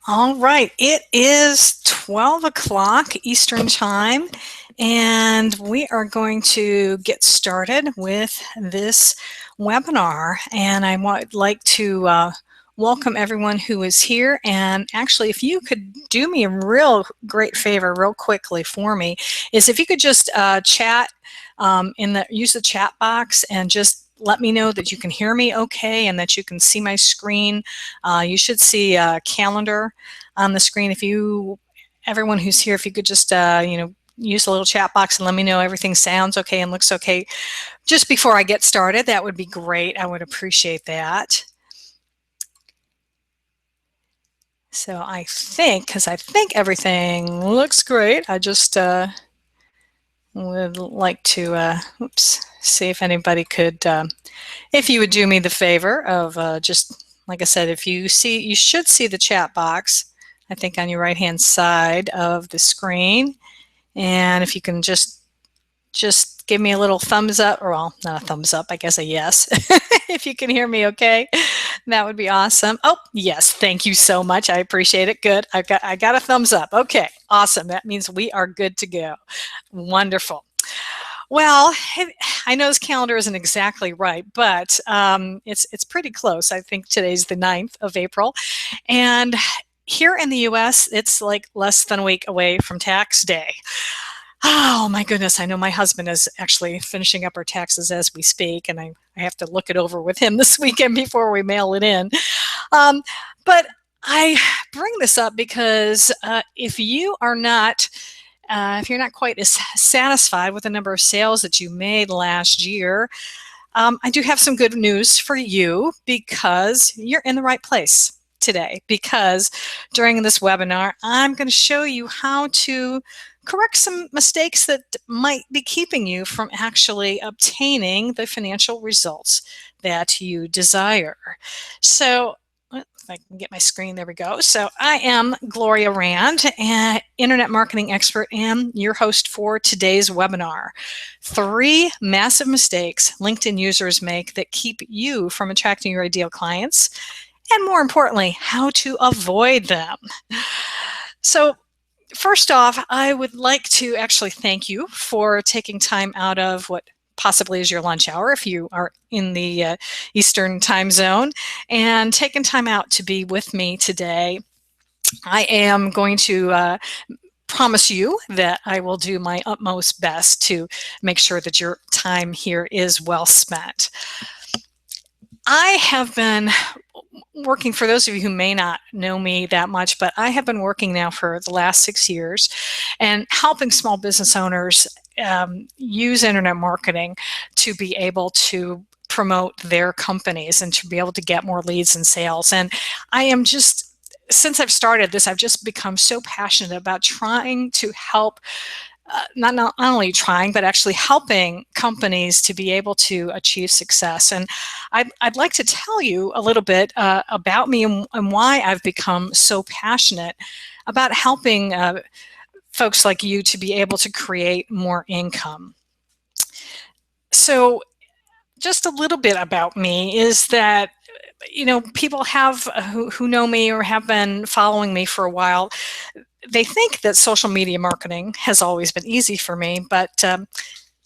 All right, it is 12 o'clock Eastern Time, and we are going to get started with this webinar. And I would like to welcome everyone who is here. And actually, if you could do me a real great favor real quickly for me, is if you could just chat use the chat box and just let me know that you can hear me okay and that you can see my screen. You should see a calendar on the screen. Everyone who's here, if you could just, use the little chat box and let me know everything sounds okay and looks okay just before I get started, that would be great. I would appreciate that. So because I think everything looks great, I just would like to, see if anybody could, if you would do me the favor of just, like I said, you should see the chat box, I think on your right-hand side of the screen. And if you can just give me a little thumbs up, or well, not a thumbs up, I guess a yes. If you can hear me okay, that would be awesome. Oh, yes, thank you so much. I appreciate it. Good. I got a thumbs up. Okay, awesome. That means we are good to go. Wonderful. Well, I know this calendar isn't exactly right, but it's pretty close. I think today's the 9th of April. And here in the US, it's like less than a week away from tax day. Oh my goodness, I know my husband is actually finishing up our taxes as we speak, and I have to look it over with him this weekend before we mail it in. But I bring this up because if you're not quite as satisfied with the number of sales that you made last year, I do have some good news for you, because you're in the right place today, because during this webinar, I'm going to show you how to correct some mistakes that might be keeping you from actually obtaining the financial results that you desire. So if I can get my screen, there we go. So I am Gloria Rand, an internet marketing expert and your host for today's webinar. 3 massive mistakes LinkedIn users make that keep you from attracting your ideal clients, and more importantly, how to avoid them. So first off, I would like to actually thank you for taking time out of what possibly is your lunch hour if you are in the Eastern time zone, and taking time out to be with me today. I am going to promise you that I will do my utmost best to make sure that your time here is well spent. I have been working, for those of you who may not know me that much, but I have been working now for the last 6 years and helping small business owners use internet marketing to be able to promote their companies and to be able to get more leads and sales. And I am just, since I've started this, I've just become so passionate about trying to help not only trying, but actually helping companies to be able to achieve success. And I'd like to tell you a little bit about me and why I've become so passionate about helping folks like you to be able to create more income. So just a little bit about me is that, people who know me or have been following me for a while, they think that social media marketing has always been easy for me, but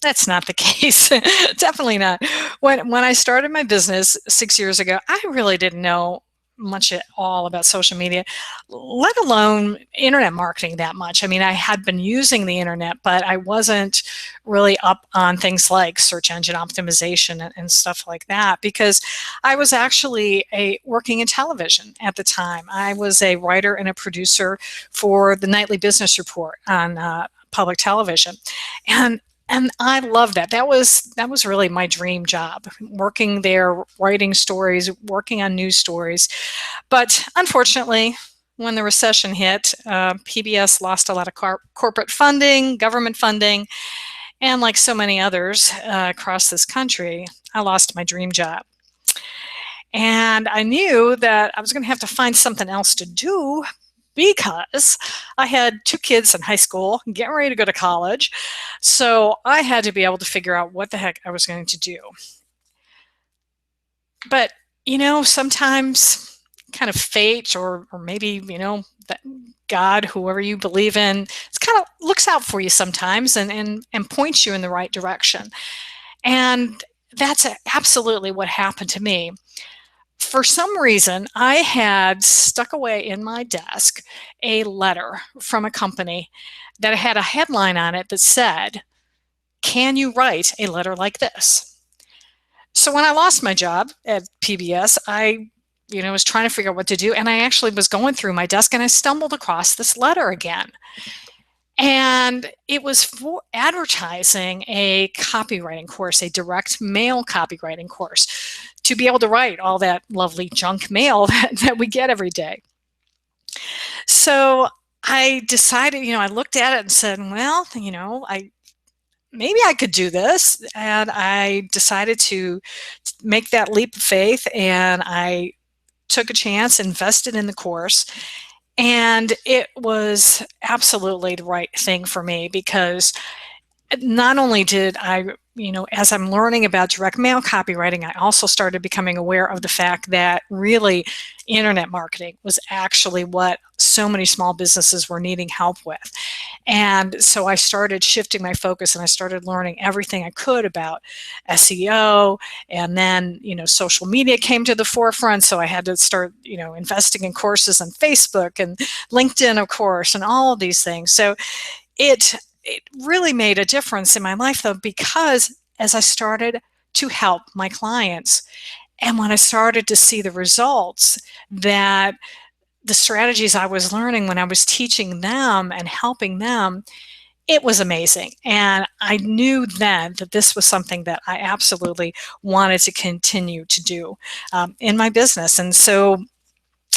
that's not the case. Definitely not. When I started my business 6 years ago, I really didn't know much at all about social media, let alone internet marketing that much. I mean, I had been using the internet, but I wasn't really up on things like search engine optimization and stuff like that, because I was actually working in television at the time. I was a writer and a producer for the Nightly Business Report on public television. And I loved that. That was really my dream job, working there, writing stories, working on news stories. But unfortunately, when the recession hit, PBS lost a lot of corporate funding, government funding, and like so many others across this country, I lost my dream job. And I knew that I was going to have to find something else to do, because I had 2 kids in high school getting ready to go to college. So I had to be able to figure out what the heck I was going to do. But, sometimes kind of fate, or maybe, that God, whoever you believe in, it's kind of looks out for you sometimes and points you in the right direction. And that's absolutely what happened to me. For some reason, I had stuck away in my desk a letter from a company that had a headline on it that said, "Can you write a letter like this?" So when I lost my job at PBS, I was trying to figure out what to do, and I actually was going through my desk and I stumbled across this letter again. And it was for advertising a copywriting course, a direct mail copywriting course, to be able to write all that lovely junk mail that we get every day. So I decided, I looked at it and said, well, maybe I could do this. And I decided to make that leap of faith, and I took a chance, invested in the course. And it was absolutely the right thing for me, because not only did I, as I'm learning about direct mail copywriting, I also started becoming aware of the fact that really internet marketing was actually what so many small businesses were needing help with. And so I started shifting my focus, and I started learning everything I could about SEO. And then, social media came to the forefront. So I had to start, investing in courses on Facebook and LinkedIn, of course, and all of these things. So it really made a difference in my life, though, because as I started to help my clients, and when I started to see the results, that the strategies I was learning when I was teaching them and helping them, it was amazing. And I knew then that this was something that I absolutely wanted to continue to do in my business. And so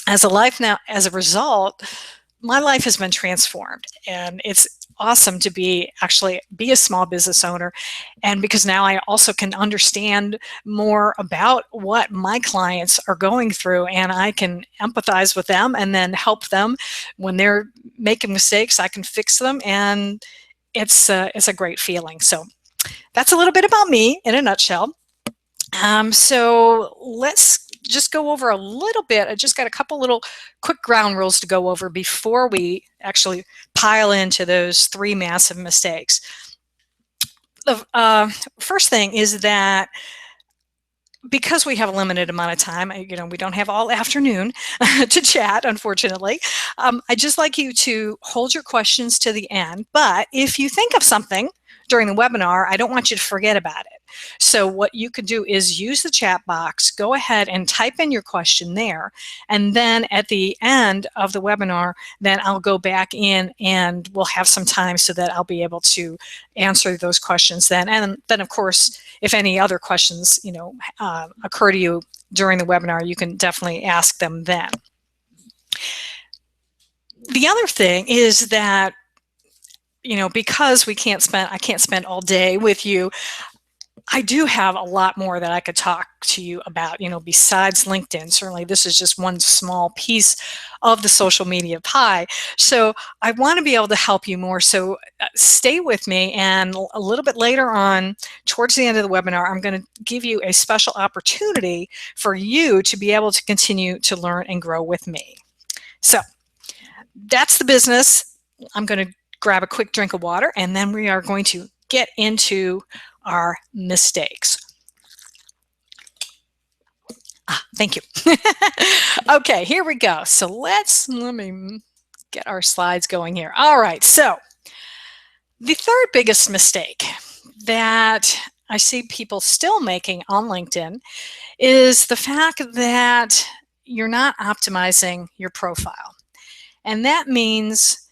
as a result, my life has been transformed, and it's awesome to actually be a small business owner. And because now I also can understand more about what my clients are going through, and I can empathize with them and then help them when they're making mistakes. I can fix them, and it's a great feeling. So that's a little bit about me in a nutshell. So let's just go over a little bit. I just got a couple little quick ground rules to go over before we actually pile into those 3 massive mistakes. The first thing is that because we have a limited amount of time, we don't have all afternoon to chat, unfortunately. I'd just like you to hold your questions to the end. But if you think of something during the webinar, I don't want you to forget about it. So what you can do is use the chat box, go ahead and type in your question there. And then at the end of the webinar, then I'll go back in and we'll have some time so that I'll be able to answer those questions then. And then, of course, if any other questions, occur to you during the webinar, you can definitely ask them then. The other thing is that, because I can't spend all day with you, I do have a lot more that I could talk to you about, besides LinkedIn. Certainly, this is just one small piece of the social media pie. So I want to be able to help you more. So stay with me, and a little bit later on, towards the end of the webinar, I'm going to give you a special opportunity for you to be able to continue to learn and grow with me. So that's the business. I'm going to grab a quick drink of water, and then we are going to get into our mistakes. Thank you. Okay, here we go. So let me get our slides going here. All right, so the third biggest mistake that I see people still making on LinkedIn is the fact that you're not optimizing your profile. And that means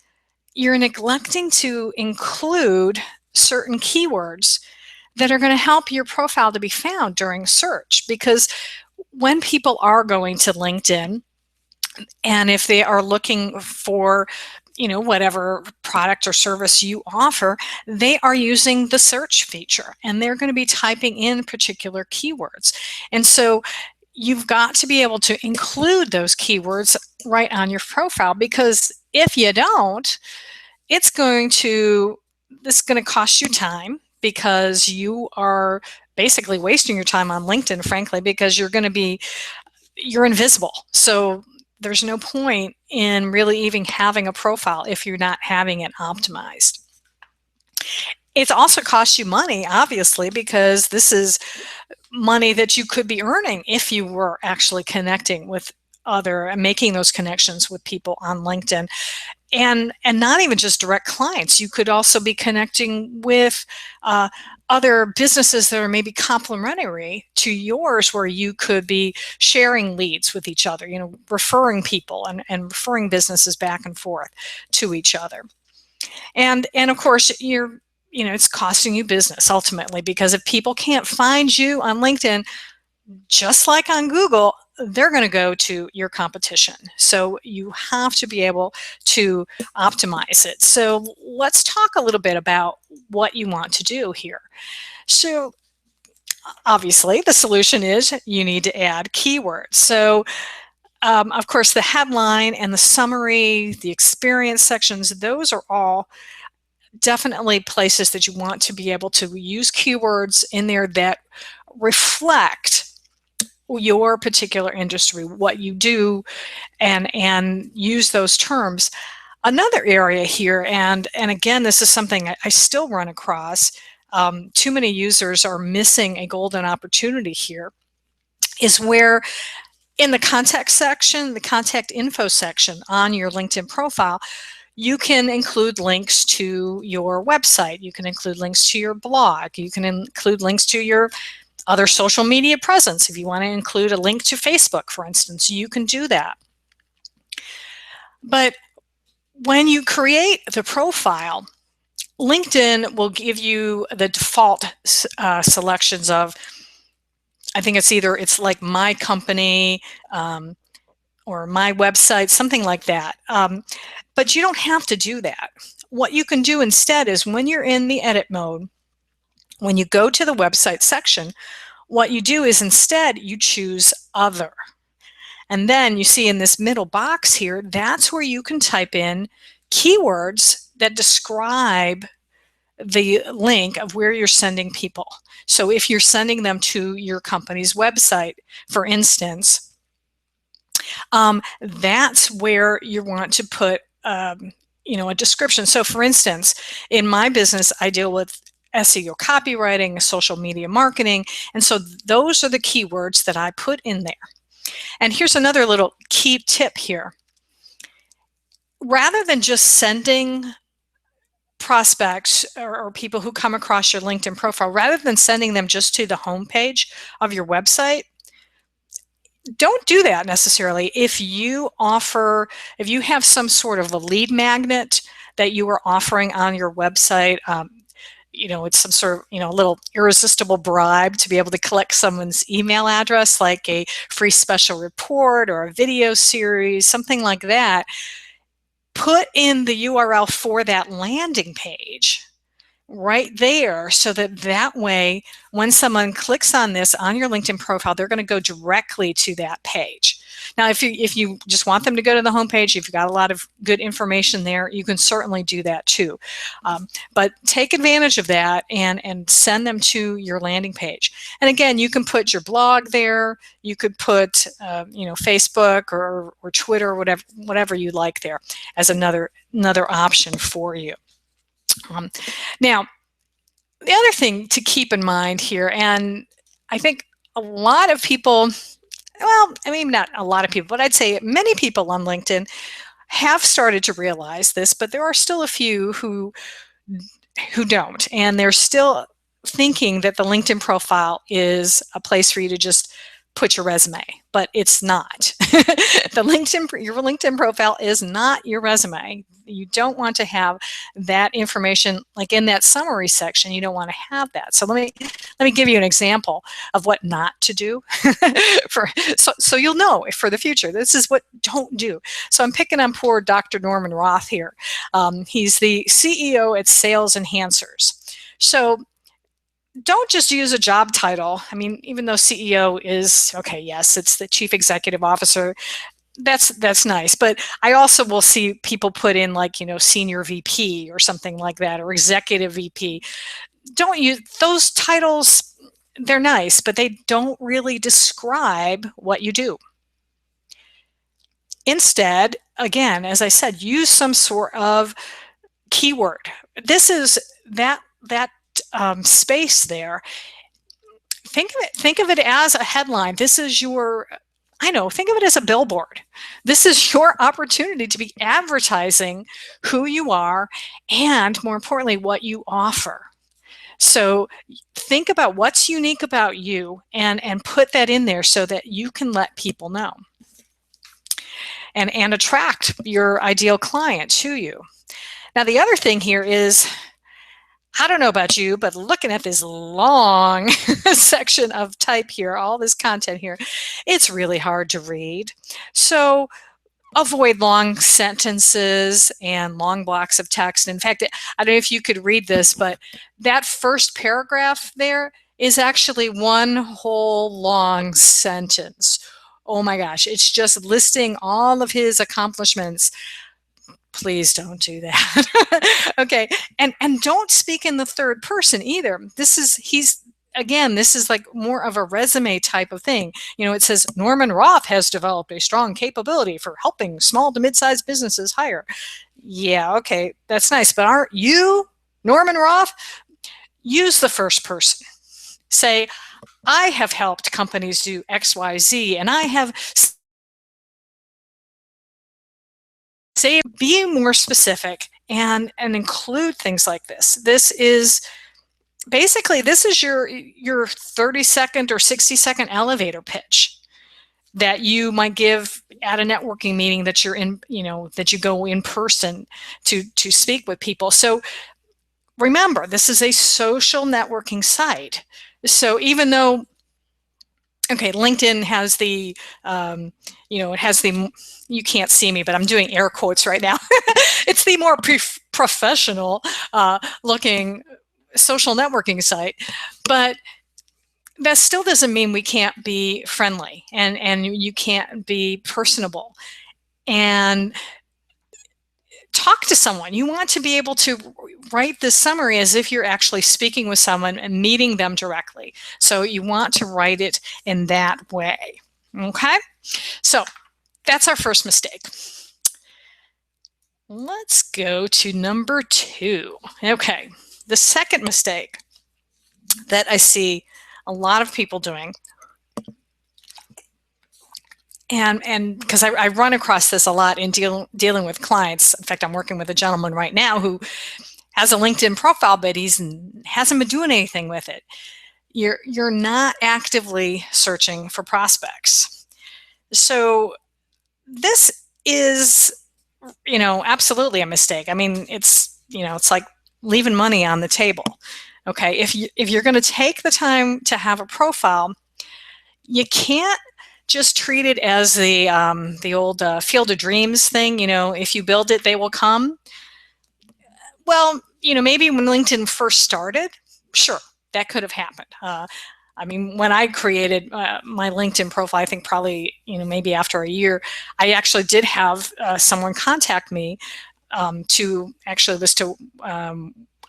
you're neglecting to include certain keywords that are going to help your profile to be found during search. Because when people are going to LinkedIn, and if they are looking for whatever product or service you offer, they are using the search feature, and they're going to be typing in particular keywords. And so you've got to be able to include those keywords right on your profile, because if you don't, it's going to cost you time, because you are basically wasting your time on LinkedIn, frankly, because you're invisible. So there's no point in really even having a profile if you're not having it optimized. It's also costs you money, obviously, because this is money that you could be earning if you were actually connecting with other and making those connections with people on LinkedIn. And not even just direct clients. You could also be connecting with other businesses that are maybe complementary to yours, where you could be sharing leads with each other, referring people and referring businesses back and forth to each other. And of course, it's costing you business ultimately, because if people can't find you on LinkedIn, just like on Google, they're going to go to your competition. So you have to be able to optimize it. So let's talk a little bit about what you want to do here. So obviously the solution is you need to add keywords. So of course, the headline and the summary, the experience sections, those are all definitely places that you want to be able to use keywords in there that reflect your particular industry, what you do, and use those terms. Another area here, and again, this is something I still run across, too many users are missing a golden opportunity here, is where in the contact section, the contact info section on your LinkedIn profile, you can include links to your website, you can include links to your blog, you can include links to your other social media presence. If you want to include a link to Facebook, for instance, you can do that. But when you create the profile, LinkedIn will give you the default selections of, I think it's like my company or my website, something like that. But you don't have to do that. What you can do instead is, when you're in the edit mode, when you go to the website section, what you do is instead you choose other. And then you see in this middle box here, that's where you can type in keywords that describe the link of where you're sending people. So if you're sending them to your company's website, for instance, that's where you want to put a description. So for instance, in my business, I deal with SEO copywriting, social media marketing, and so those are the keywords that I put in there. And here's another little key tip here. Rather than just sending prospects or people who come across your LinkedIn profile, rather than sending them just to the homepage of your website, don't do that necessarily. If you have some sort of a lead magnet that you are offering on your website, it's some sort of, little irresistible bribe to be able to collect someone's email address, like a free special report or a video series, something like that. Put in the URL for that landing page right there, so that way, when someone clicks on this on your LinkedIn profile, they're going to go directly to that page. Now, if you just want them to go to the homepage, if you've got a lot of good information there, you can certainly do that too. But take advantage of that and send them to your landing page. And again, you can put your blog there. You could put Facebook or Twitter, whatever you like there, as another option for you. Now, the other thing to keep in mind here, and I think a lot of people, well, I mean, not a lot of people, but I'd say many people on LinkedIn have started to realize this, but there are still a few who don't, and they're still thinking that the LinkedIn profile is a place for you to just put your resume, but it's not. Your LinkedIn profile is not your resume. You don't want to have that information like in that summary section. You don't want to have that. So let me give you an example of what not to do so you'll know for the future. This is what don't do. So I'm picking on poor Dr. Norman Roth here. He's the CEO at Sales Enhancers. So don't just use a job title. I mean, even though CEO is, okay, yes, it's the chief executive officer. That's nice. But I also will see people put in senior VP or something like that, or executive VP. Don't use those titles. They're nice, but they don't really describe what you do. Instead, again, as I said, use some sort of keyword. This is that space there. Think of it as a headline. This is your, think of it as a billboard. This is your opportunity to be advertising who you are and, more importantly, what you offer. So think about what's unique about you and put that in there so that you can let people know and attract your ideal client to you. Now, the other thing here is, I don't know about you, but looking at this long section of type here, all this content here, it's really hard to read. So avoid long sentences and long blocks of text. In fact, I don't know if you could read this, but that first paragraph there is actually one whole long sentence. Oh my gosh, it's just listing all of his accomplishments. Please don't do that. Okay, and don't speak in the third person either. This is like more of a resume type of thing. It says Norman Roth has developed a strong capability for helping small to mid-sized businesses hire. Yeah, okay, that's nice, but aren't you Norman Roth? Use the first person. Say, I have helped companies do X, Y, Z, and I have. Say, be more specific and include things like this. This is basically, this is your 30-second or 60-second elevator pitch that you might give at a networking meeting that you're in, that you go in person to speak with people. So remember, this is a social networking site. So even though, okay, LinkedIn has the, it has the, you can't see me, but I'm doing air quotes right now. It's the more professional looking social networking site, but that still doesn't mean we can't be friendly and you can't be personable and talk to someone. You want to be able to write this summary as if you're actually speaking with someone and meeting them directly. So you want to write it in that way. Okay? So that's our first mistake. Let's go to number 2. Okay. The second mistake that I see a lot of people doing, and because I run across this a lot in dealing with clients. In fact, I'm working with a gentleman right now who has a LinkedIn profile, but he hasn't been doing anything with it. You're not actively searching for prospects. So this is, absolutely a mistake. I mean, it's like leaving money on the table. Okay, if you're going to take the time to have a profile, you can't just treat it as the old Field of Dreams thing. If you build it, they will come. Well, maybe when LinkedIn first started, sure, that could have happened. I mean, when I created my LinkedIn profile, I think probably, maybe after a year, I actually did have someone contact me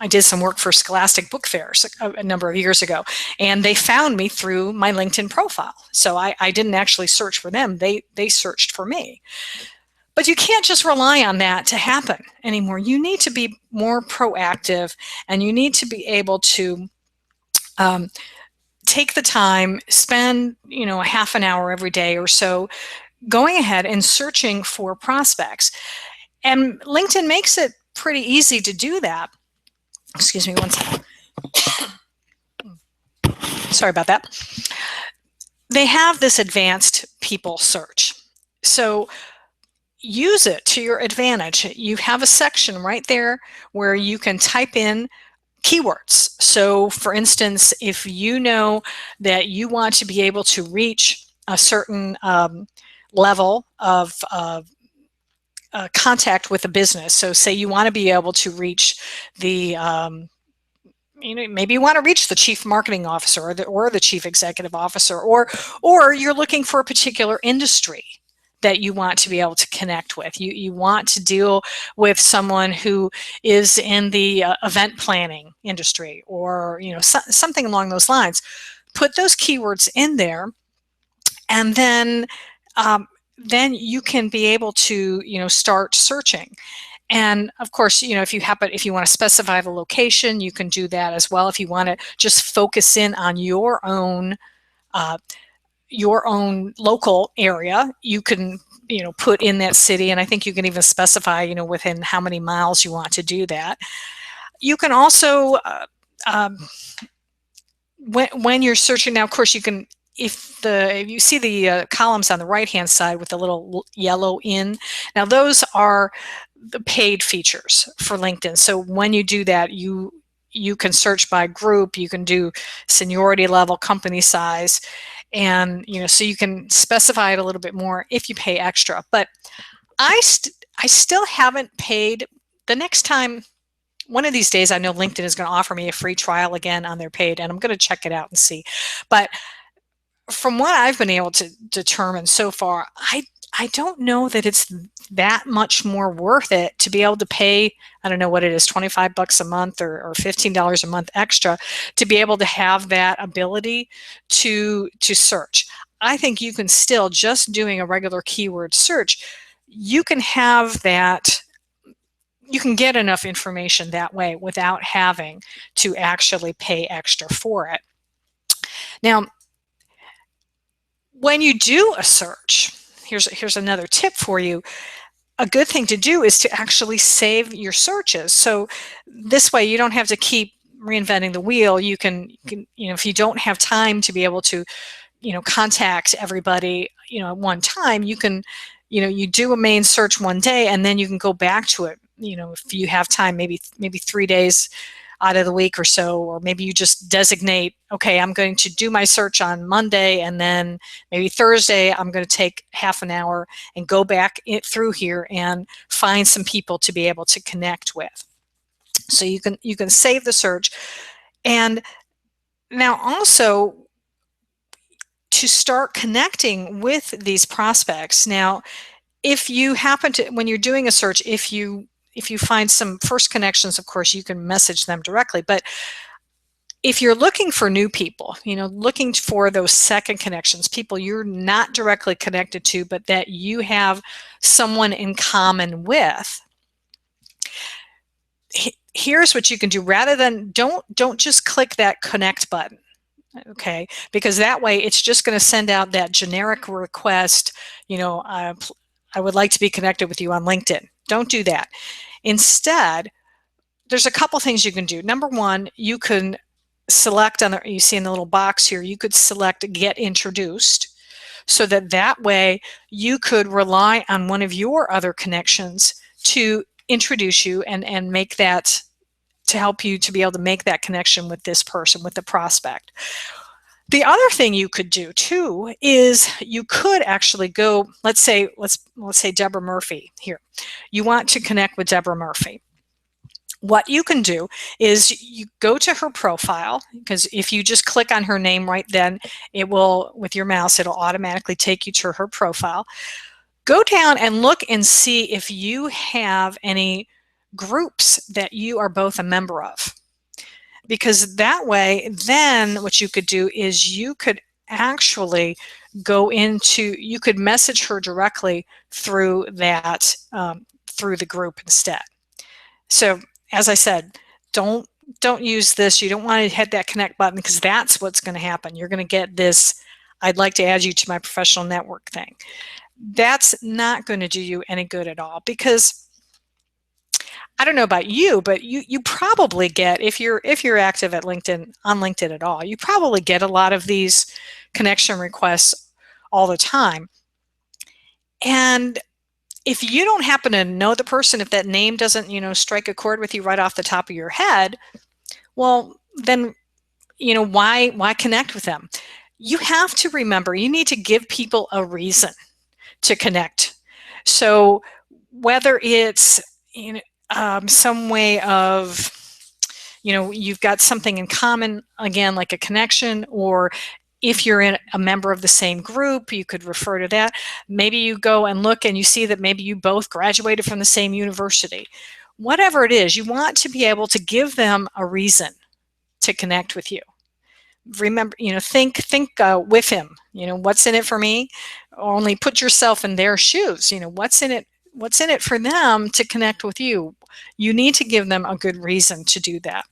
I did some work for Scholastic Book Fairs a number of years ago, and they found me through my LinkedIn profile. So I didn't actually search for them. They searched for me. But you can't just rely on that to happen anymore. You need to be more proactive, and you need to be able to take the time, spend, a half an hour every day or so going ahead and searching for prospects. And LinkedIn makes it pretty easy to do that. Excuse me one second. Sorry about that. They have this advanced people search. So use it to your advantage. You have a section right there where you can type in keywords. So for instance, if you know that you want to be able to reach a certain level of contact with a business, so say you want to be able to reach the maybe you want to reach the chief marketing officer or the chief executive officer, or you're looking for a particular industry that you want to be able to connect with. You want to deal with someone who is in the event planning industry, or something along those lines. Put those keywords in there, and then then you can be able to, start searching. And of course, if you want to specify the location, you can do that as well. If you want to just focus in on uh, your own local area, you can, put in that city. And I think you can even specify, within how many miles you want to do that. You can also, when you're searching now, of course, you can, if you see the columns on the right hand side with the little yellow in, now those are the paid features for LinkedIn. So when you do that, you can search by group, you can do seniority level, company size, and so you can specify it a little bit more if you pay extra. But I still haven't paid. The next time, one of these days, I know LinkedIn is going to offer me a free trial again on their paid, and I'm going to check it out and see. But from what I've been able to determine so far, I don't know that it's that much more worth it to be able to pay, I don't know what it is, 25 bucks a month or $15 a month extra to be able to have that ability to search. I think you can still, just doing a regular keyword search, you can have that, you can get enough information that way without having to actually pay extra for it. Now, when you do a search, here's another tip for you. A good thing to do is to actually save your searches. So this way you don't have to keep reinventing the wheel. You can if you don't have time to be able to, contact everybody, at one time, you can, you do a main search one day and then you can go back to it. If you have time, maybe 3 days out of the week or so, or maybe you just designate, okay, I'm going to do my search on Monday, and then maybe Thursday I'm going to take half an hour and go back through here and find some people to be able to connect with. So you can save the search. And now also, to start connecting with these prospects. Now, if you happen to, when you're doing a search, if you find some first connections, of course, you can message them directly. But if you're looking for new people, looking for those second connections, people you're not directly connected to, but that you have someone in common with, here's what you can do. Rather than, don't just click that connect button. Okay, because that way it's just going to send out that generic request, I would like to be connected with you on LinkedIn. Don't do that. Instead, there's a couple things you can do. Number one, you can select you see in the little box here, you could select get introduced, so that way you could rely on one of your other connections to introduce you and make that, to help you to be able to make that connection with this person, with the prospect. The other thing you could do too is you could actually go, let's say Deborah Murphy here. You want to connect with Deborah Murphy. What you can do is you go to her profile, because if you just click on her name right then, it will, with your mouse, it'll automatically take you to her profile. Go down and look and see if you have any groups that you are both a member of. Because that way, then what you could do is you could actually go into, you could message her directly through that, through the group instead. So as I said, don't use this. You don't want to hit that connect button, because that's what's going to happen. You're going to get this, I'd like to add you to my professional network thing. That's not going to do you any good at all, because I don't know about you, but you probably get, if you're active at LinkedIn, on LinkedIn at all, you probably get a lot of these connection requests all the time. And if you don't happen to know the person, if that name doesn't, strike a chord with you right off the top of your head, well, then, why connect with them? You have to remember, you need to give people a reason to connect. So whether it's, some way of, you've got something in common, again, like a connection, or if you're in a member of the same group, you could refer to that. Maybe you go and look and you see that maybe you both graduated from the same university. Whatever it is, you want to be able to give them a reason to connect with you. Remember, think with him, what's in it for me? only put yourself in their shoes. You know, what's in it for them to connect with you? You need to give them a good reason to do that.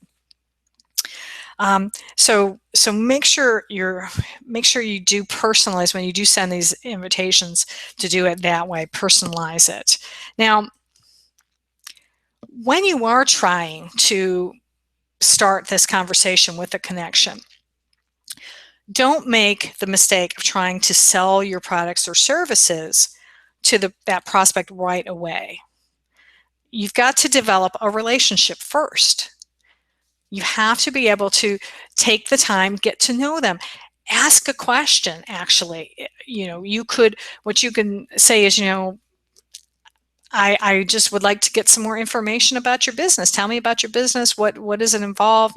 So make sure you do personalize when you do send these invitations, to do it that way. Personalize it. Now, when you are trying to start this conversation with a connection, don't make the mistake of trying to sell your products or services to that prospect right away. You've got to develop a relationship first. You have to be able to take the time, get to know them, ask a question. Actually, what you can say is, I just would like to get some more information about your business. Tell me about your business. What does it involve?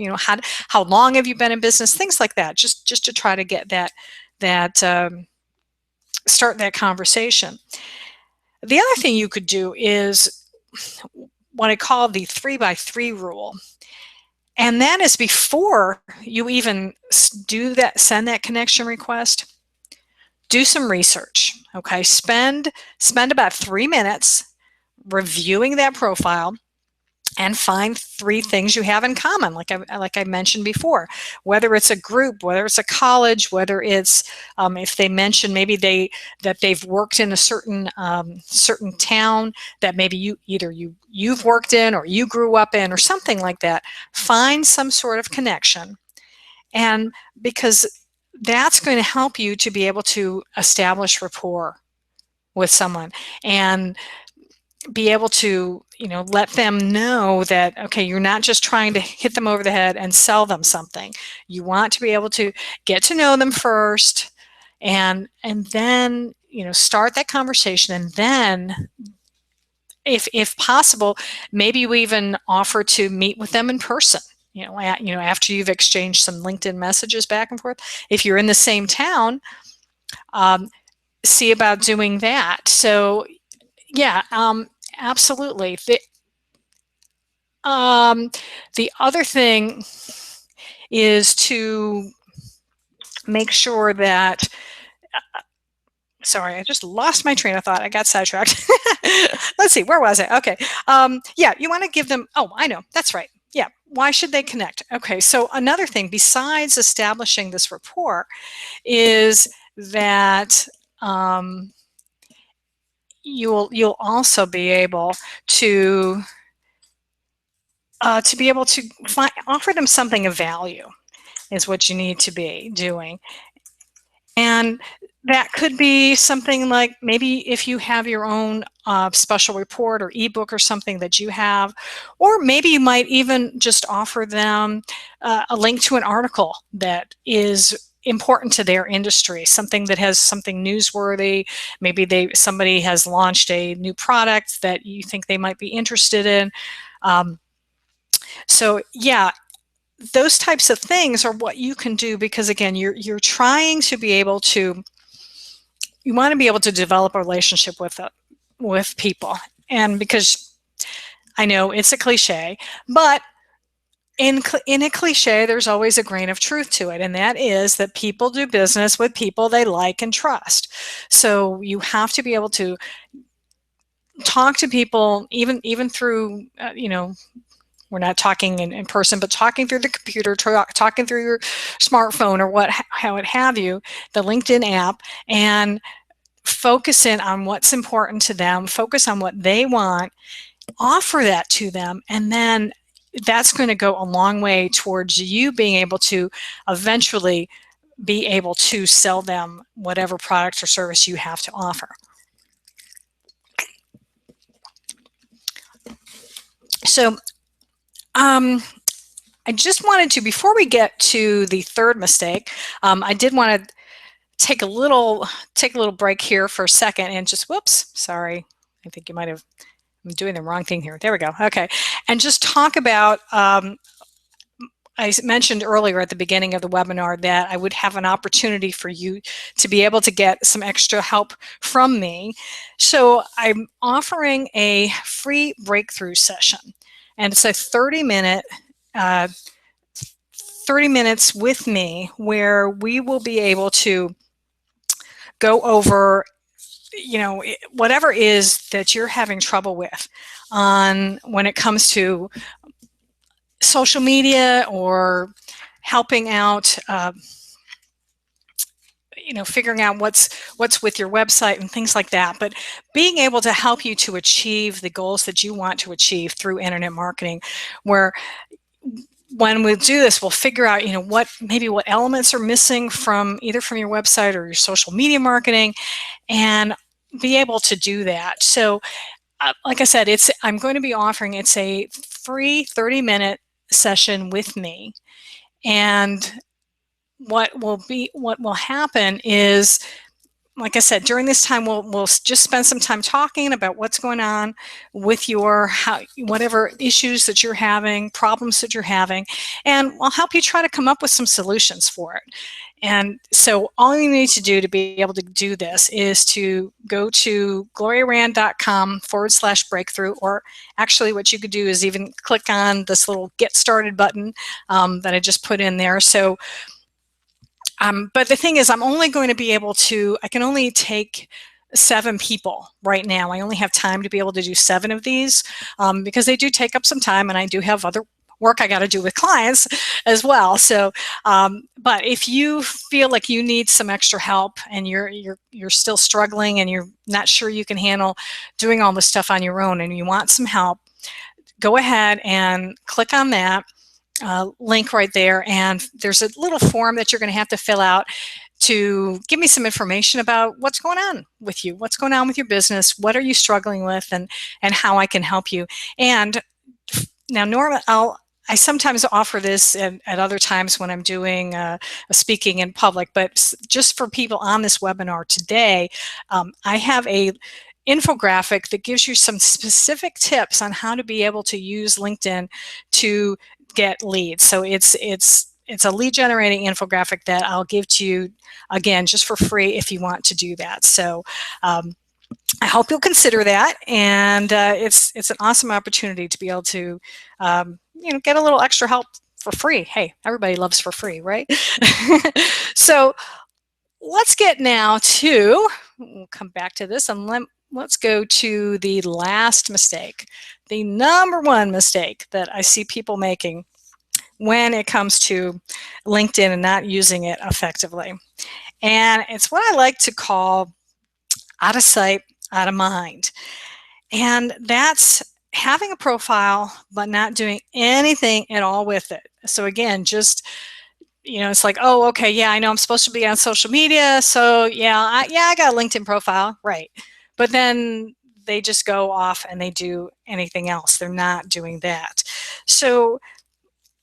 How long have you been in business? Things like that. Just to try to get start that conversation. The other thing you could do is what I call the 3x3 rule. And that is, before you even send that connection request, do some research. Okay, spend about 3 minutes reviewing that profile and find 3 things you have in common, like I mentioned before. Whether it's a group, whether it's a college, whether it's if they mention maybe they've worked in a certain town that maybe you've worked in or you grew up in or something like that. Find some sort of connection, and because that's going to help you to be able to establish rapport with someone and be able to, let them know that, okay, you're not just trying to hit them over the head and sell them something. You want to be able to get to know them first, and then, start that conversation. And then, if possible, maybe you even offer to meet with them in person. After you've exchanged some LinkedIn messages back and forth. If you're in the same town, see about doing that. So, yeah, absolutely. The other thing is to make sure that, sorry, I just lost my train of thought. I got sidetracked. Let's see, where was I? Okay. Yeah, you want to give them, oh, I know, that's right. Yeah, why should they connect? Okay, so another thing besides establishing this rapport is that you'll also be able to offer them something of value, is what you need to be doing. And that could be something like, maybe if you have your own special report or ebook or something that you have, or maybe you might even just offer them a link to an article that is important to their industry, something that has something newsworthy. Maybe somebody has launched a new product that you think they might be interested in. So yeah, those types of things are what you can do, because again, you're trying to be able to, you want to be able to develop a relationship with people. And because I know it's a cliche, but in a cliche, there's always a grain of truth to it, and that is that people do business with people they like and trust. So you have to be able to talk to people, even through, we're not talking in person, but talking through the computer, talking through your smartphone or how it have you, the LinkedIn app, and focus in on what's important to them, focus on what they want, offer that to them, and then that's going to go a long way towards you being able to eventually be able to sell them whatever product or service you have to offer. So I just wanted to, before we get to the third mistake, I did want to take a little break here for a second and just, whoops, sorry. I think you might have, I'm doing the wrong thing here. There we go. Okay. And just talk about, I mentioned earlier at the beginning of the webinar that I would have an opportunity for you to be able to get some extra help from me. So I'm offering a free breakthrough session, and it's a 30 minutes with me, where we will be able to go over whatever is that you're having trouble with when it comes to social media or helping out, figuring out what's with your website and things like that, but being able to help you to achieve the goals that you want to achieve through internet marketing, where when we do this, we'll figure out, what elements are missing from either from your website or your social media marketing, and be able to do that. So, like I said, I'm going to be offering, it's a free 30-minute session with me, and what will happen is, like I said, during this time, we'll just spend some time talking about what's going on with whatever issues that you're having, problems that you're having, and I'll help you try to come up with some solutions for it. And so all you need to do to be able to do this is to go to gloriarand.com/breakthrough, or actually what you could do is even click on this little Get Started button that I just put in there. So but the thing is, I can only take 7 people right now. I only have time to be able to do 7 of these because they do take up some time, and I do have other work I got to do with clients as well. So, but if you feel like you need some extra help and you're still struggling and you're not sure you can handle doing all this stuff on your own and you want some help, go ahead and click on that link right there, and there's a little form that you're going to have to fill out to give me some information about what's going on with you, what's going on with your business, what are you struggling with, and how I can help you. And now, Norma, I sometimes offer this at other times when I'm doing speaking in public, but just for people on this webinar today, I have a infographic that gives you some specific tips on how to be able to use LinkedIn to get leads. So it's a lead generating infographic that I'll give to you again just for free if you want to do that. So I hope you'll consider that, and it's an awesome opportunity to be able to get a little extra help for free. Hey, everybody loves for free, right? So let's get now to, we'll come back to this, and let's go to the last mistake, the number one mistake that I see people making when it comes to LinkedIn and not using it effectively. And it's what I like to call out of sight, out of mind. And that's having a profile but not doing anything at all with it. So again, just it's like, oh, okay, yeah, I know I'm supposed to be on social media, so I got a LinkedIn profile, right? But then they just go off and they do anything else. They're not doing that. So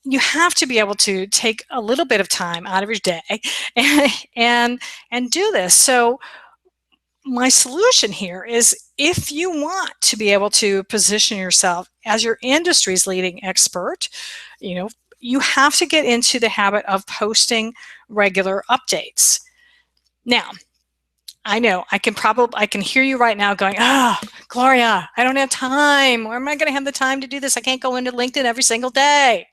you have to be able to take a little bit of time out of your day and do this. So my solution here is, if you want to be able to position yourself as your industry's leading expert, you have to get into the habit of posting regular updates. Now, I know I can hear you right now going, Gloria, I don't have time. Where am I going to have the time to do this? I can't go into LinkedIn every single day.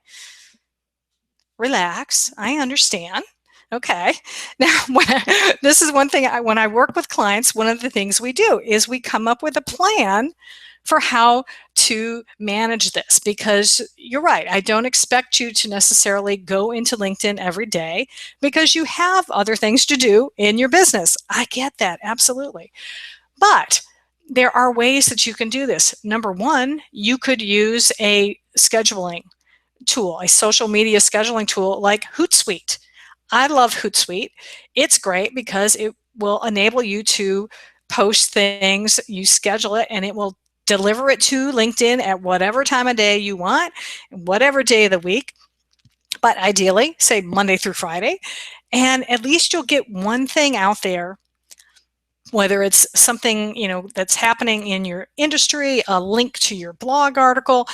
Relax, I understand. Okay. Now, this is one thing, when I work with clients, one of the things we do is we come up with a plan for how to manage this, because you're right, I don't expect you to necessarily go into LinkedIn every day because you have other things to do in your business. I get that, absolutely. But there are ways that you can do this. Number one, you could use a scheduling tool, a social media scheduling tool like Hootsuite. I love Hootsuite. It's great because it will enable you to post things, you schedule it, and it will deliver it to LinkedIn at whatever time of day you want, whatever day of the week, but ideally, say Monday through Friday. And at least you'll get one thing out there, whether it's something that's happening in your industry, a link to your blog article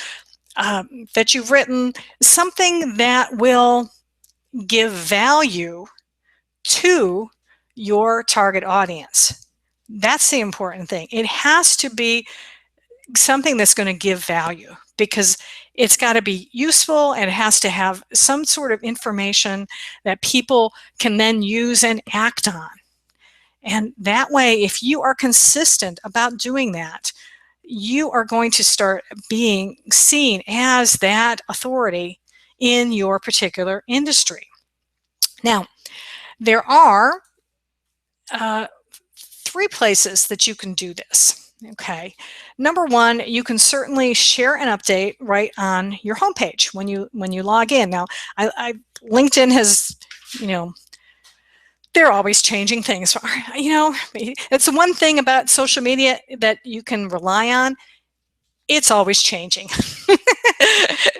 that you've written, something that will give value to your target audience. That's the important thing. It has to be something that's going to give value, because it's got to be useful, and it has to have some sort of information that people can then use and act on. And that way, if you are consistent about doing that, you are going to start being seen as that authority in your particular industry. Now, there are 3 places that you can do this. Okay. Number one, you can certainly share an update right on your homepage when you log in. Now, LinkedIn has, they're always changing things. It's the one thing about social media that you can rely on. It's always changing.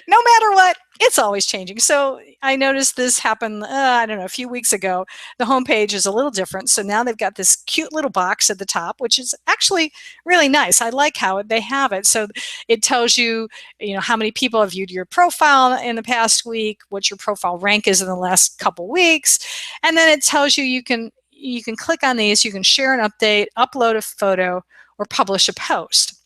No matter what, it's always changing. So I noticed this happen, I don't know, a few weeks ago. The homepage is a little different. So now they've got this cute little box at the top, which is actually really nice. I like how they have it. So it tells you, how many people have viewed your profile in the past week, what your profile rank is in the last couple weeks. And then it tells you you can click on these, you can share an update, upload a photo, or publish a post.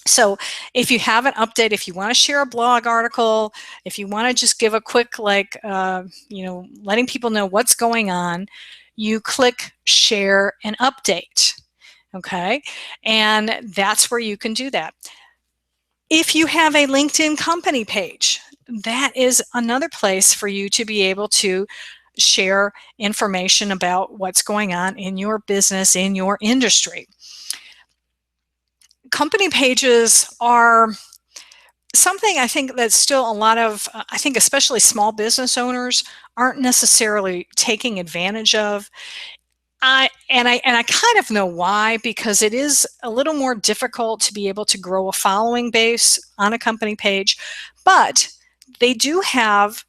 So if you have an update, if you want to share a blog article, if you want to just give a quick, letting people know what's going on, you click share an update. Okay. And that's where you can do that. If you have a LinkedIn company page, that is another place for you to be able to share information about what's going on in your business, in your industry. Company pages are something I think that still a lot of, I think especially small business owners aren't necessarily taking advantage of. I kind of know why, because it is a little more difficult to be able to grow a following base on a company page, but they do have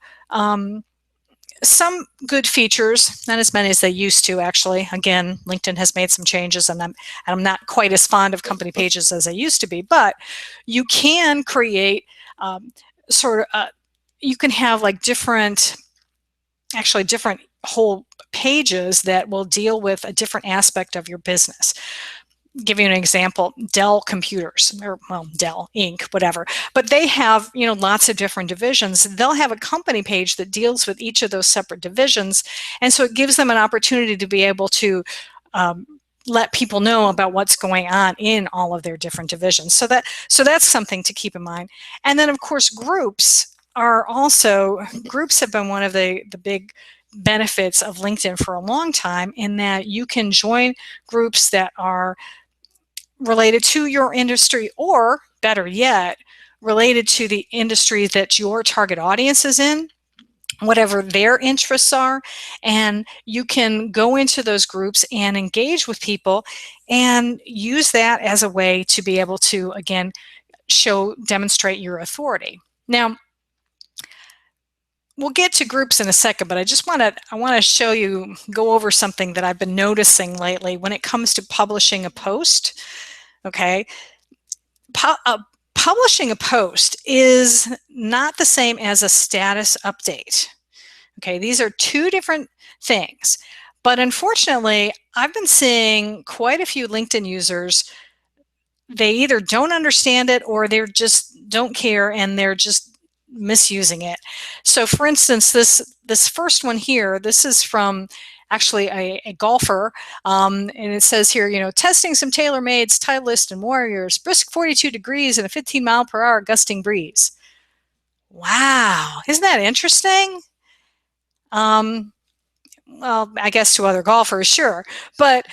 some good features, not as many as they used to, actually. Again, LinkedIn has made some changes, and I'm not quite as fond of company pages as I used to be, but you can create you can have like different whole pages that will deal with a different aspect of your business. Give you an example, Dell Computers, or Dell Inc., whatever, but they have lots of different divisions. They'll have a company page that deals with each of those separate divisions, and so it gives them an opportunity to be able to let people know about what's going on in all of their different divisions. So that's something to keep in mind. And then of course groups have been one of the big benefits of LinkedIn for a long time, in that you can join groups that are related to your industry, or better yet, related to the industry that your target audience is in, whatever their interests are. And you can go into those groups and engage with people and use that as a way to be able to, again, demonstrate your authority. Now, we'll get to groups in a second, but I want to go over something that I've been noticing lately when it comes to publishing a post. Okay, publishing a post is not the same as a status update. Okay, these are two different things. But unfortunately, I've been seeing quite a few LinkedIn users, they either don't understand it or they just don't care, and they're just misusing it. So for instance, this first one here, this is from actually a golfer, and it says here, testing some TaylorMade's Titleist and Warriors, brisk 42 degrees and a 15-mile-per-hour gusting breeze. Wow, isn't that interesting? Well, I guess to other golfers, sure, but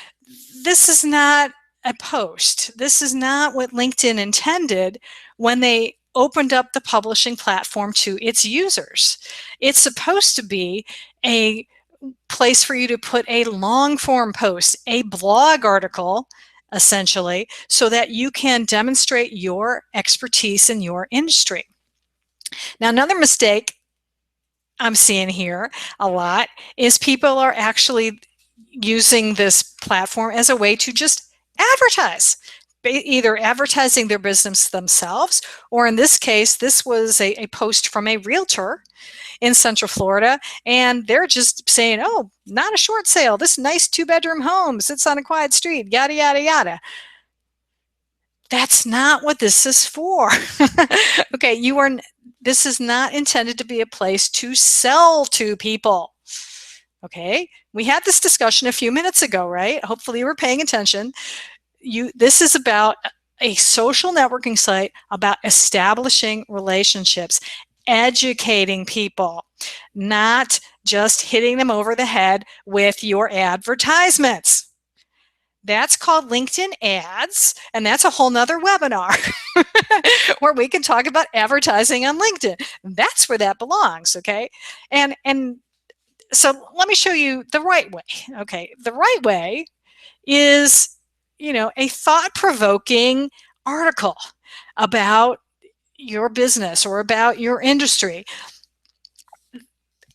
this is not a post. This is not what LinkedIn intended when they opened up the publishing platform to its users. It's supposed to be a place for you to put a long form post, a blog article, essentially, so that you can demonstrate your expertise in your industry. Now, another mistake I'm seeing here a lot is people are actually using this platform as a way to just advertise, either advertising their business themselves, or in this case, this was a post from a realtor in Central Florida, and they're just saying, oh, not a short sale, this nice 2-bedroom home sits on a quiet street, yada, yada, yada. That's not what this is for. Okay, this is not intended to be a place to sell to people. Okay, we had this discussion a few minutes ago, right? Hopefully you were paying attention. This is about a social networking site about establishing relationships, educating people, not just hitting them over the head with your advertisements. That's called LinkedIn ads, and that's a whole nother webinar where we can talk about advertising on LinkedIn. That's where that belongs, okay? And so let me show you the right way. Okay, the right way is, a thought-provoking article about your business or about your industry.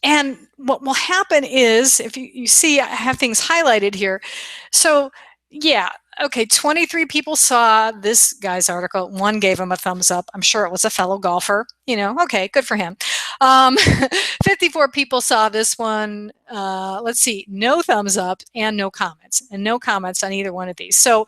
And what will happen is, if you see, I have things highlighted here. So yeah, okay, 23 people saw this guy's article. One gave him a thumbs up. I'm sure it was a fellow golfer. Okay, good for him. 54 people saw this one. Let's see, no thumbs up and no comments on either one of these. So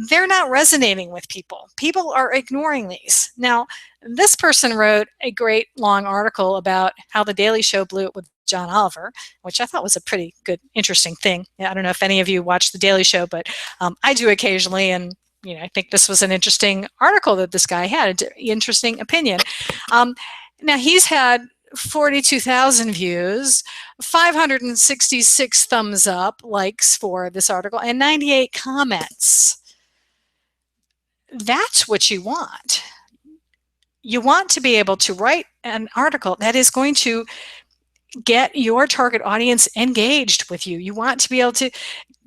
they're not resonating with people. People are ignoring these. Now, this person wrote a great long article about how The Daily Show blew it with John Oliver, which I thought was a pretty good, interesting thing. I don't know if any of you watch The Daily Show, but I do occasionally, and I think this was an interesting article that this guy had, an interesting opinion. Now, he's had 42,000 views, 566 thumbs up, likes for this article, and 98 comments. That's what you want. You want to be able to write an article that is going to get your target audience engaged with you. You want to be able to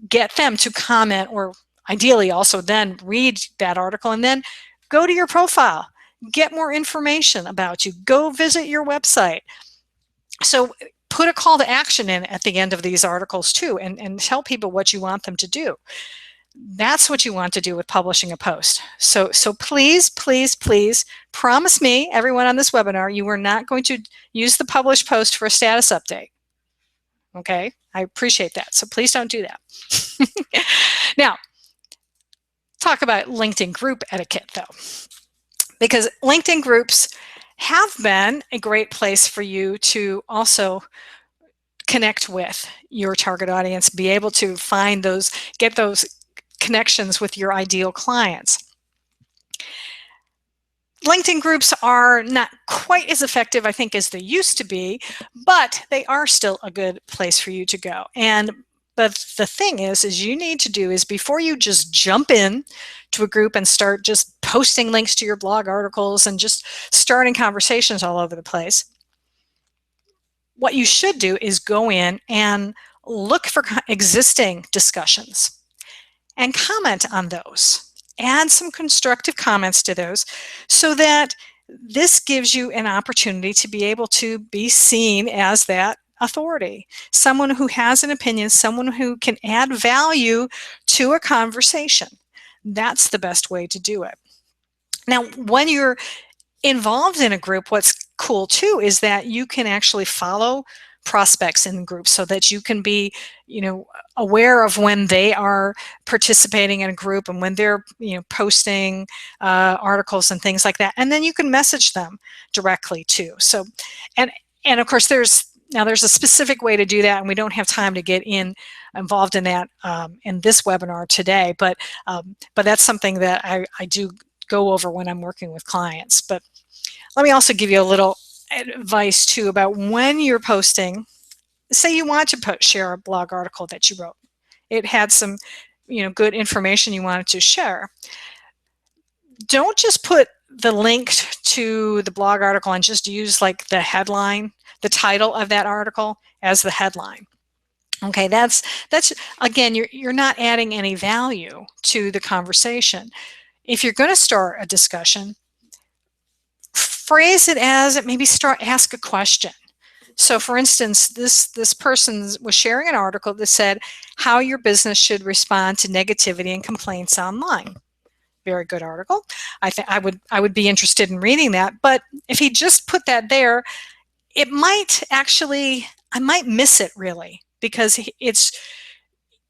get them to comment, or ideally also then read that article and then go to your profile, get more information about you, go visit your website. So put a call to action in at the end of these articles too, and tell people what you want them to do. That's what you want to do with publishing a post. So please, please, please promise me, everyone on this webinar, you are not going to use the published post for a status update. Okay, I appreciate that. So please don't do that. Now, talk about LinkedIn group etiquette though, because LinkedIn groups have been a great place for you to also connect with your target audience, be able to find those, get those connections with your ideal clients. LinkedIn groups are not quite as effective, I think, as they used to be, but they are still a good place for you to go. But the thing is you need to do is, before you just jump in to a group and start just posting links to your blog articles and just starting conversations all over the place, what you should do is go in and look for existing discussions and comment on those. Add some constructive comments to those, so that this gives you an opportunity to be able to be seen as that authority, someone who has an opinion, someone who can add value to a conversation. That's the best way to do it. Now, when you're involved in a group, what's cool too is that you can actually follow prospects in groups, so that you can be, aware of when they are participating in a group and when they're, posting articles and things like that. And then you can message them directly too. So, and of course, there's a specific way to do that, and we don't have time to get involved in that in this webinar today. But that's something that I do go over when I'm working with clients. But let me also give you a little advice too about when you're posting. Say you want to share a blog article that you wrote. It had some, good information you wanted to share. Don't just put the link to the blog article and just use like the headline, the title of that article as the headline. Okay, that's again, you're not adding any value to the conversation. If you're going to start a discussion, phrase it as, maybe ask a question. So for instance, this person was sharing an article that said how your business should respond to negativity and complaints online. Very good article. I think I would be interested in reading that. But if he just put that there, it might actually, I might miss it really, because it's,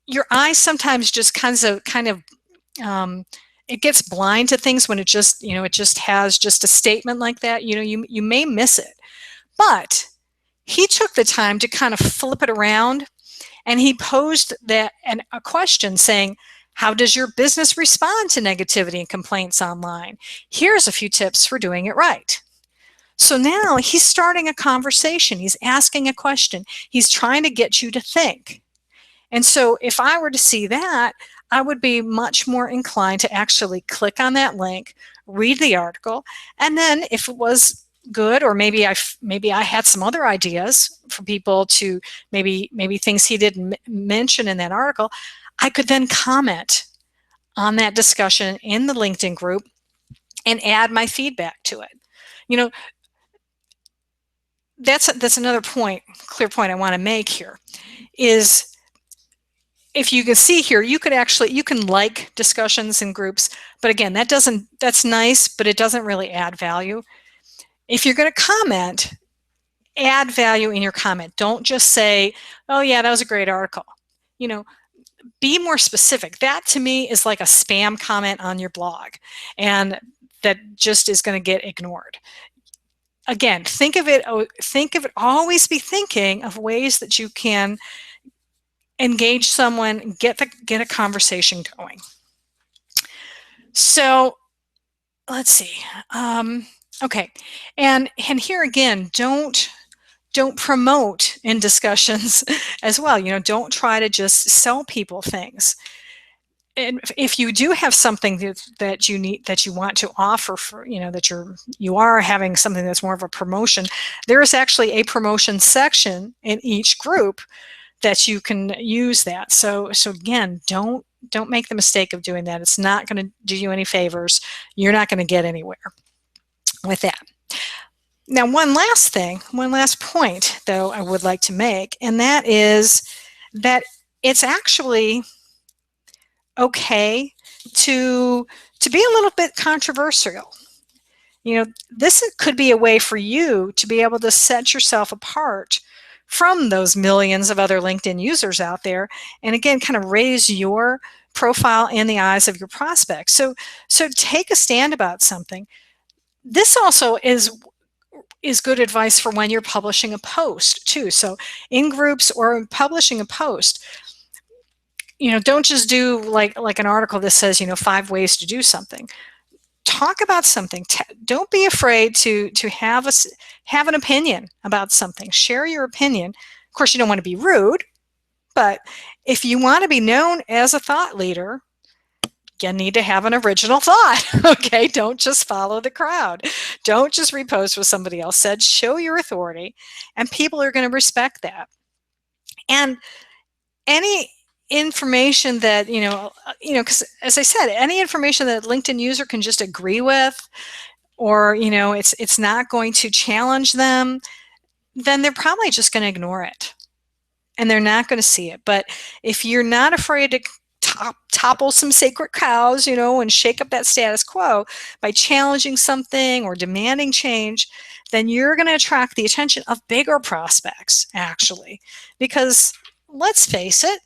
your eyes sometimes just kind of it gets blind to things when it just, it just has just a statement like that. You may miss it. But he took the time to kind of flip it around, and he posed a question saying, how does your business respond to negativity and complaints online? Here's a few tips for doing it right. So now he's starting a conversation. He's asking a question. He's trying to get you to think. And so if I were to see that, I would be much more inclined to actually click on that link, read the article, and then if it was good, or maybe I had some other ideas for people to maybe things he didn't mention in that article, I could then comment on that discussion in the LinkedIn group and add my feedback to it. You know, that's another clear point I want to make here is, if you can see here, you can like discussions in groups, but again, that's nice, but it doesn't really add value. If you're going to comment, add value in your comment. Don't just say, oh yeah, that was a great article. You know, be more specific. That to me is like a spam comment on your blog, and that just is going to get ignored. Again, think of it, always be thinking of ways that you can engage someone, get a conversation going. So let's see. Okay, and here again, don't promote in discussions as well. You know, don't try to just sell people things. And if you do have something that you want to offer, for, you know, that you are having something that's more of a promotion, there is actually a promotion section in each group that you can use that. So again, don't make the mistake of doing that. It's not going to do you any favors. You're not going to get anywhere with that. Now, one last point, though, I would like to make, and that is that it's actually okay to be a little bit controversial. You know, this could be a way for you to be able to set yourself apart from those millions of other LinkedIn users out there, and again, kind of raise your profile in the eyes of your prospects. So take a stand about something. This also is good advice for when you're publishing a post too. So in groups or publishing a post, you know, don't just do like an article that says, you know, 5 ways to do something. Talk about something. Don't be afraid to have an opinion about something. Share your opinion. Of course, you don't want to be rude, but if you want to be known as a thought leader, you need to have an original thought. Okay, don't just follow the crowd. Don't just repost what somebody else said. Show your authority, and people are going to respect that. And any information that, you know, because as I said, any information that a LinkedIn user can just agree with, or, you know, it's not going to challenge them, then they're probably just going to ignore it, and they're not going to see it. But if you're not afraid to topple some sacred cows, you know, and shake up that status quo by challenging something or demanding change, then you're going to attract the attention of bigger prospects, actually. Because let's face it,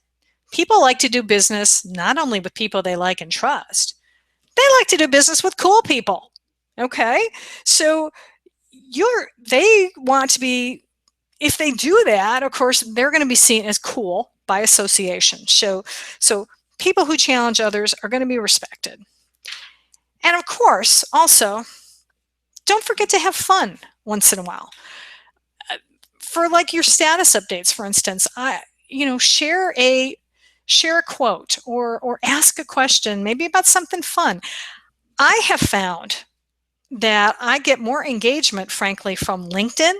people like to do business not only with people they like and trust, they like to do business with cool people. Okay? So they want to be, if they do that, of course, they're going to be seen as cool by association. So people who challenge others are going to be respected. And of course, also, don't forget to have fun once in a while. For like your status updates, for instance, share a quote or ask a question, maybe about something fun. I have found that I get more engagement, frankly, from LinkedIn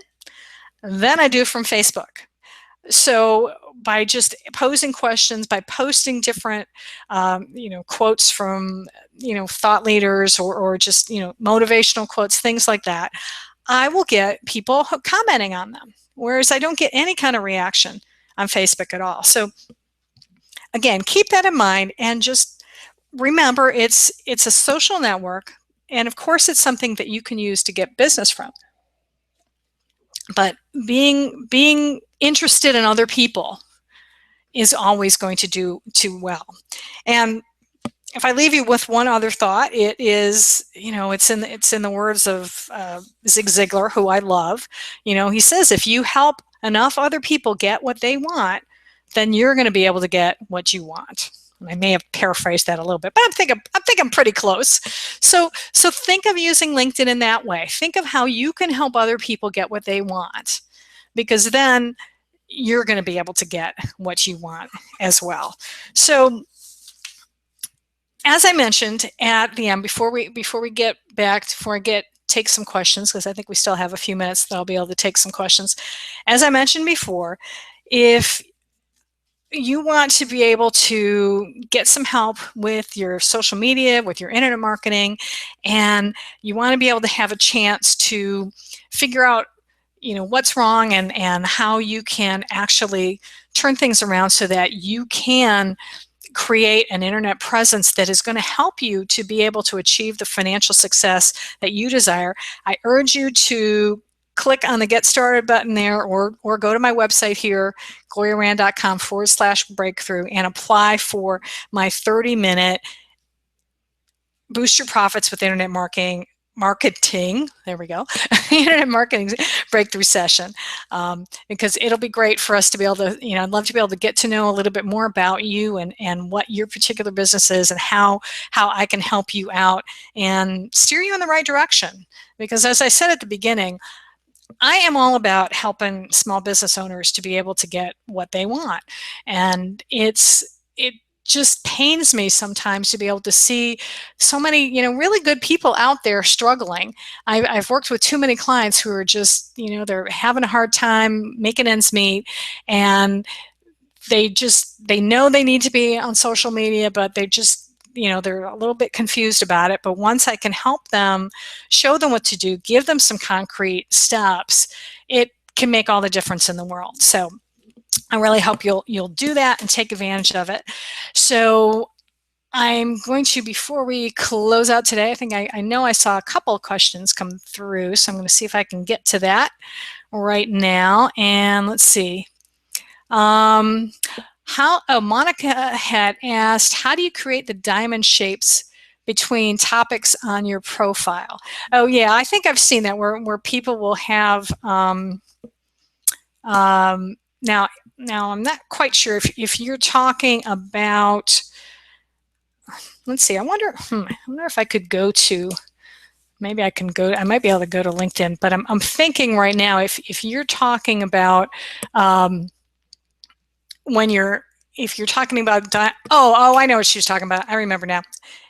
than I do from Facebook. So by just posing questions, by posting different, quotes from, thought leaders or just, motivational quotes, things like that, I will get people commenting on them, whereas I don't get any kind of reaction on Facebook at all. So again, keep that in mind, and just remember it's a social network, and of course it's something that you can use to get business from. But being interested in other people is always going to do well. And if I leave you with one other thought, it is, it's in the words of Zig Ziglar, who I love. He says, if you help enough other people get what they want, then you're going to be able to get what you want. I may have paraphrased that a little bit, but I'm thinking pretty close. So think of using LinkedIn in that way. Think of how you can help other people get what they want, because then you're going to be able to get what you want as well. So as I mentioned at the end, before I take some questions, because I think we still have a few minutes that I'll be able to take some questions. As I mentioned before, if you want to be able to get some help with your social media, with your internet marketing, and you want to be able to have a chance to figure out, what's wrong and how you can actually turn things around so that you can create an internet presence that is going to help you to be able to achieve the financial success that you desire, I urge you to click on the Get Started button there, or go to my website here, GloriaRand.com/breakthrough, and apply for my 30-minute Boost Your Profits with Internet Marketing, there we go, internet marketing breakthrough session, because it'll be great for us to be able to, I'd love to be able to get to know a little bit more about you and what your particular business is, and how I can help you out and steer you in the right direction. Because as I said at the beginning, I am all about helping small business owners to be able to get what they want. And it just pains me sometimes to be able to see so many, really good people out there struggling. I've worked with too many clients who are just, they're having a hard time making ends meet, and they know they need to be on social media, but they just, they're a little bit confused about it. But once I can help them, show them what to do, give them some concrete steps, it can make all the difference in the world. So I really hope you'll do that and take advantage of it. So I'm going to, before we close out today, I know I saw a couple of questions come through, so I'm going to see if I can get to that right now. And let's see. Monica had asked, how do you create the diamond shapes between topics on your profile? Oh yeah, I think I've seen that where people will have, now I'm not quite sure if you're talking about, let's see, I wonder if I could go to, maybe I might be able to go to LinkedIn, but I'm thinking right now, if you're talking about, if you're talking about, oh, I know what she was talking about. I remember now.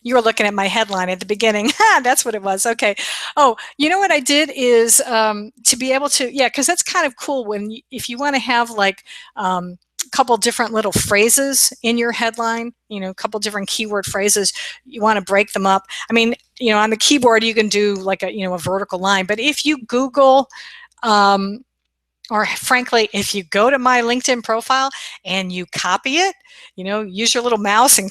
You were looking at my headline at the beginning. That's what it was. Okay. Oh, you know what I did is to be able to, because that's kind of cool if you want to have like a couple different little phrases in your headline, a couple different keyword phrases, you want to break them up. I mean, on the keyboard you can do like a vertical line, but if you Google, or frankly, if you go to my LinkedIn profile and you copy it, use your little mouse and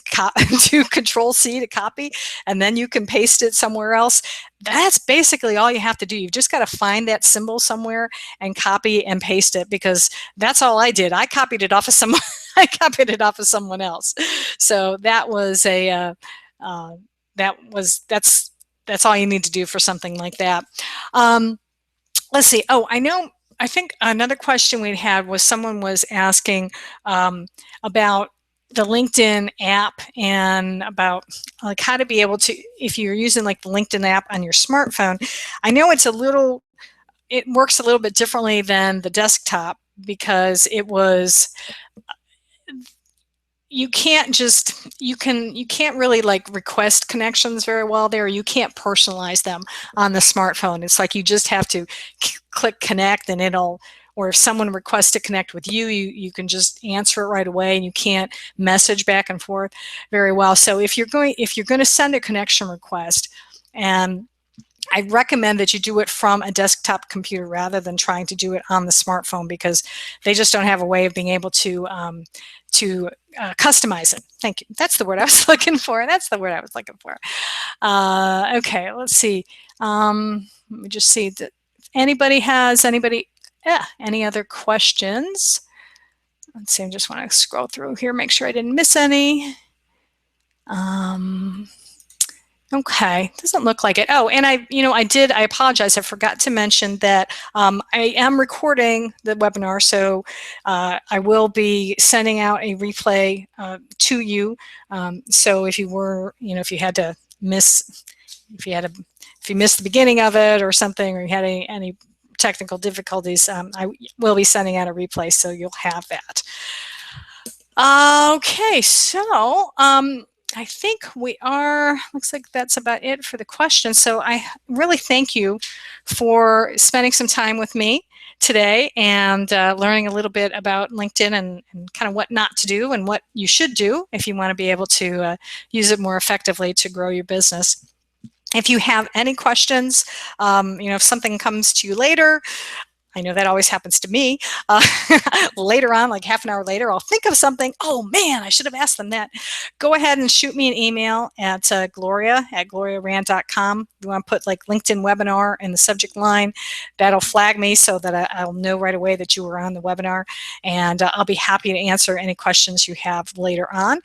do Control-C to copy, and then you can paste it somewhere else. That's basically all you have to do. You've just got to find that symbol somewhere and copy and paste it, because that's all I did. I copied it off of someone. I copied it off of someone else. So that was that's all you need to do for something like that. Let's see. Oh, I think another question we had was someone was asking about the LinkedIn app, and about like how to be able to, if you're using like the LinkedIn app on your smartphone. I know it works a little bit differently than the desktop, because you can't really like request connections very well there. You can't personalize them on the smartphone. It's like you just have to click connect, and or if someone requests to connect with you, you can just answer it right away, and you can't message back and forth very well. So if you're going to send a connection request, and I recommend that you do it from a desktop computer rather than trying to do it on the smartphone, because they just don't have a way of being able to customize it. Thank you. That's the word I was looking for. Okay, let's see. Let me just see that any other questions? Let's see. I just want to scroll through here, make sure I didn't miss any. Okay, doesn't look like it. Oh, and I apologize. I forgot to mention that I am recording the webinar, so I will be sending out a replay to you. So if you were, if you had to miss, if you had a, if you missed the beginning of it or something, or you had any technical difficulties, I will be sending out a replay, so you'll have that. Okay, so I think looks like that's about it for the questions. So I really thank you for spending some time with me today and learning a little bit about LinkedIn and kind of what not to do and what you should do if you want to be able to use it more effectively to grow your business. If you have any questions, if something comes to you later, I know that always happens to me. Later on, like half an hour later, I'll think of something. Oh man, I should have asked them that. Go ahead and shoot me an email at gloria@gloriarand.com. You want to put like LinkedIn webinar in the subject line. That'll flag me so that I'll know right away that you were on the webinar. And I'll be happy to answer any questions you have later on.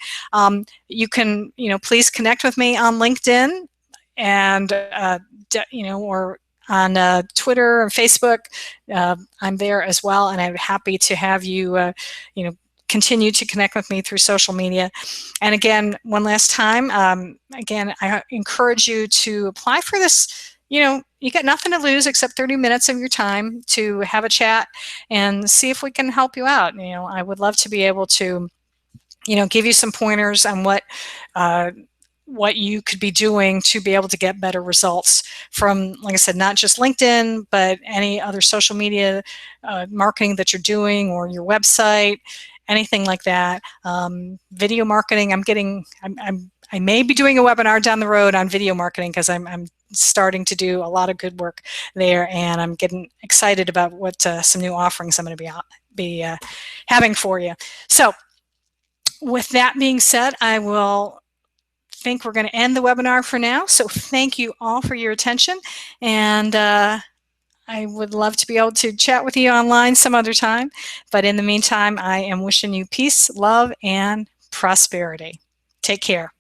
You can, please connect with me on LinkedIn and, or on Twitter and Facebook. I'm there as well, and I'm happy to have you, continue to connect with me through social media. And again, one last time, I encourage you to apply for this. You got nothing to lose except 30 minutes of your time to have a chat and see if we can help you out. I would love to be able to, give you some pointers on what you could be doing to be able to get better results from, like I said, not just LinkedIn, but any other social media marketing that you're doing, or your website, anything like that. Video marketing, I may be doing a webinar down the road on video marketing because I'm starting to do a lot of good work there, and I'm getting excited about what some new offerings I'm going to be having for you. So with that being said, I think we're going to end the webinar for now. So thank you all for your attention, and I would love to be able to chat with you online some other time. But in the meantime, I am wishing you peace, love, and prosperity. Take care.